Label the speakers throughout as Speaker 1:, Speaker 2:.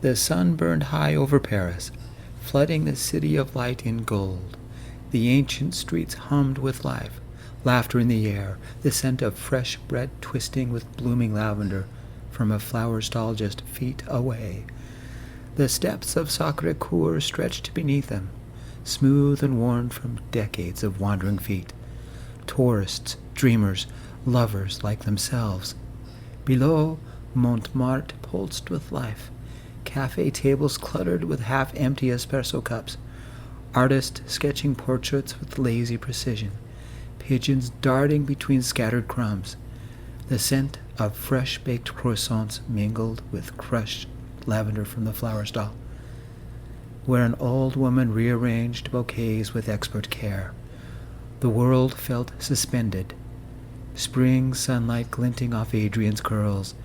Speaker 1: The sun burned high over Paris, flooding the city of light in gold. The ancient streets hummed with life, laughter in the air, the scent of fresh bread twisting with blooming lavender from a flower stall just feet away. The steps of Sacré-Cœur stretched beneath them, smooth and worn from decades of wandering feet. Tourists, dreamers, lovers like themselves. Below, Montmartre pulsed with life. Cafe tables cluttered with half-empty espresso cups. Artists sketching portraits with lazy precision. Pigeons darting between scattered crumbs. The scent of fresh-baked croissants mingled with crushed lavender from the flower stall, where an old woman rearranged bouquets with expert care. The world felt suspended. Spring sunlight glinting off Adrian's curls,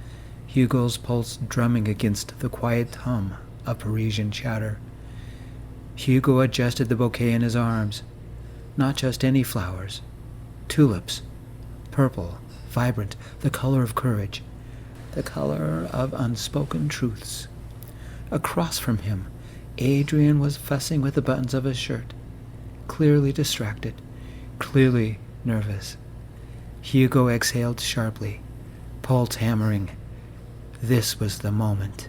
Speaker 1: Hugo's pulse drumming against the quiet hum of Parisian chatter. Hugo adjusted the bouquet in his arms. Not just any flowers. Tulips. Purple, vibrant, the color of courage, the color of unspoken truths. Across from him, Adrian was fussing with the buttons of his shirt, clearly distracted, clearly nervous. Hugo exhaled sharply, pulse hammering. This was the moment.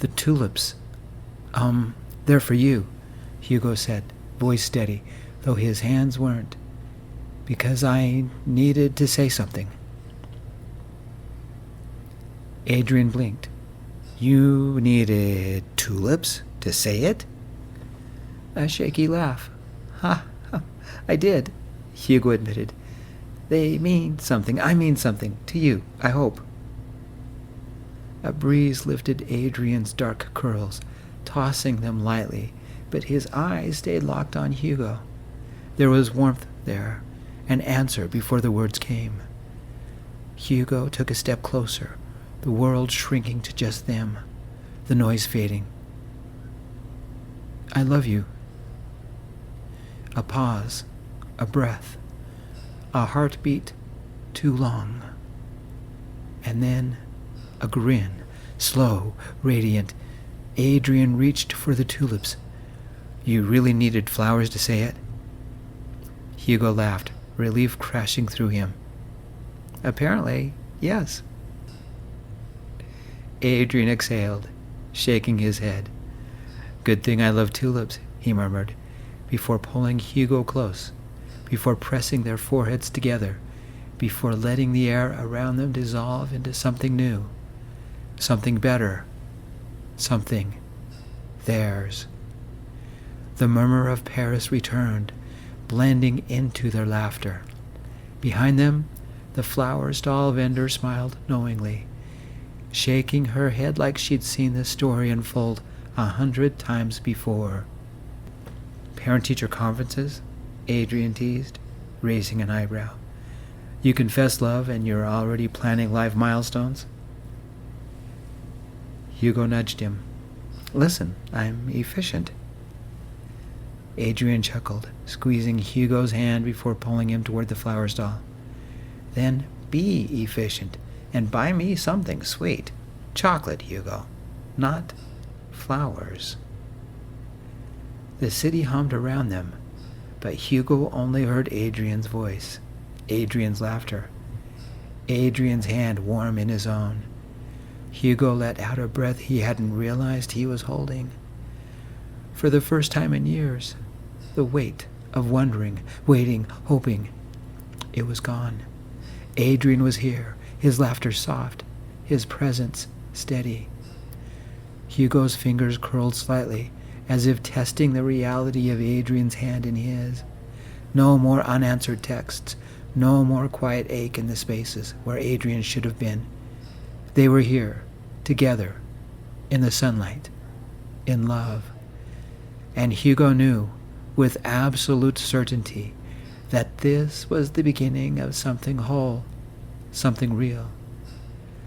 Speaker 1: The tulips. They're for you, Hugo said, voice steady, though his hands weren't, because I needed to say something. Adrian blinked. You needed tulips to say it? A shaky laugh. Ha, I did, Hugo admitted. They mean something. I mean something to you, I hope. A breeze lifted Adrian's dark curls, tossing them lightly, but his eyes stayed locked on Hugo. There was warmth there, an answer before the words came. Hugo took a step closer, the world shrinking to just them, the noise fading. I love you. A pause, a breath, a heartbeat too long. And then a grin, slow, radiant. Adrian reached for the tulips. You really needed flowers to say it? Hugo laughed, relief crashing through him. Apparently, yes. Adrian exhaled, shaking his head. Good thing I love tulips, he murmured, before pulling Hugo close, before pressing their foreheads together, before letting the air around them dissolve into something new, something better, something theirs. The murmur of Paris returned, blending into their laughter. Behind them, the flower stall vendor smiled knowingly, shaking her head like she'd seen the story unfold 100 times before. Parent-teacher conferences? Adrian teased, raising an eyebrow. You confess love and you're already planning life milestones? Hugo nudged him. Listen, I'm efficient. Adrian chuckled, squeezing Hugo's hand before pulling him toward the flower stall. Then be efficient and buy me something sweet. Chocolate, Hugo, not flowers. The city hummed around them, but Hugo only heard Adrian's voice, Adrian's laughter, Adrian's hand warm in his own. Hugo let out a breath he hadn't realized he was holding. For the first time in years, the weight of wondering, waiting, hoping, it was gone. Adrian was here, his laughter soft, his presence steady. Hugo's fingers curled slightly, as if testing the reality of Adrian's hand in his. No more unanswered texts, no more quiet ache in the spaces where Adrian should have been. They were here, together, in the sunlight, in love. And Hugo knew, with absolute certainty, that this was the beginning of something whole, something real,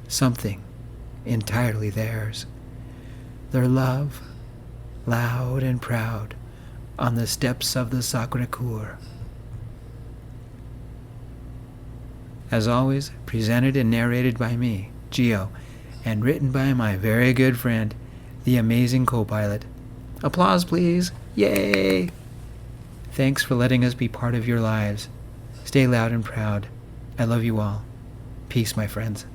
Speaker 1: something entirely theirs. Their love, loud and proud, on the steps of the Sacré-Cœur. As always, presented and narrated by me, Gio, and written by my very good friend, the amazing Copilot. Applause, please. Yay! Thanks for letting us be part of your lives. Stay loud and proud. I love you all. Peace, my friends.